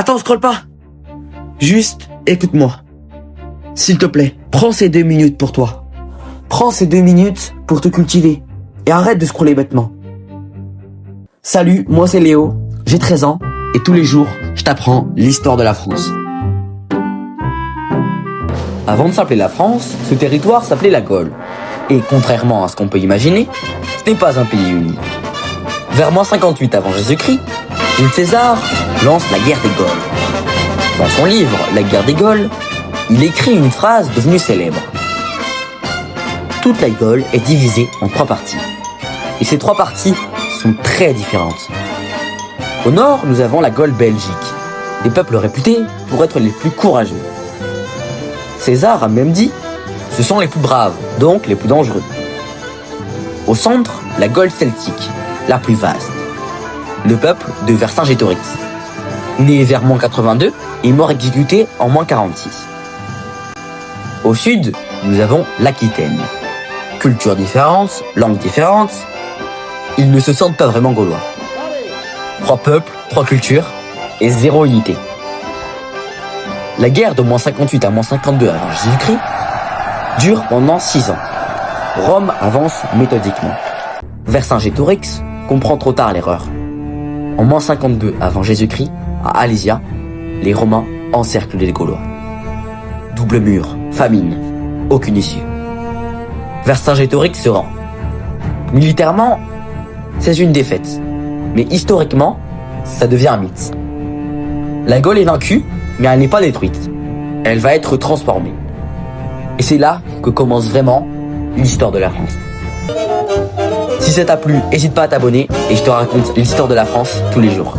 Attends, scrolle pas. Juste, écoute-moi. S'il te plaît, prends ces 2 minutes pour toi. Prends ces 2 minutes pour te cultiver. Et arrête de scroller bêtement. Salut, moi c'est Léo, j'ai 13 ans, et tous les jours, je t'apprends l'histoire de la France. Avant de s'appeler la France, ce territoire s'appelait la Gaule. Et contrairement à ce qu'on peut imaginer, ce n'est pas un pays uni. Vers moins 58 avant Jésus-Christ, Jules César lance la guerre des Gaules. Dans son livre La guerre des Gaules, il écrit une phrase devenue célèbre. Toute la Gaule est divisée en 3 parties. Et ces 3 parties sont très différentes. Au nord, nous avons la Gaule belgique, des peuples réputés pour être les plus courageux. César a même dit « ce sont les plus braves, donc les plus dangereux ». Au centre, la Gaule celtique, la plus vaste. Le peuple de Vercingétorix, né vers moins 82 et mort exécuté en moins 46. Au sud, nous avons l'Aquitaine. Culture différente, langue différente, ils ne se sentent pas vraiment gaulois. 3 peuples, 3 cultures et 0 unité. La guerre de moins 58 à moins 52 avant Jésus-Christ dure pendant 6 ans. Rome avance méthodiquement. Vercingétorix comprend trop tard l'erreur. En moins 52 avant Jésus-Christ, à Alésia, les Romains encerclent les Gaulois. Double mur, famine, aucune issue. Vercingétorix se rend. Militairement, c'est une défaite. Mais historiquement, ça devient un mythe. La Gaule est vaincue, mais elle n'est pas détruite. Elle va être transformée. Et c'est là que commence vraiment l'histoire de la France. Si ça t'a plu, n'hésite pas à t'abonner et je te raconte l'histoire de la France tous les jours.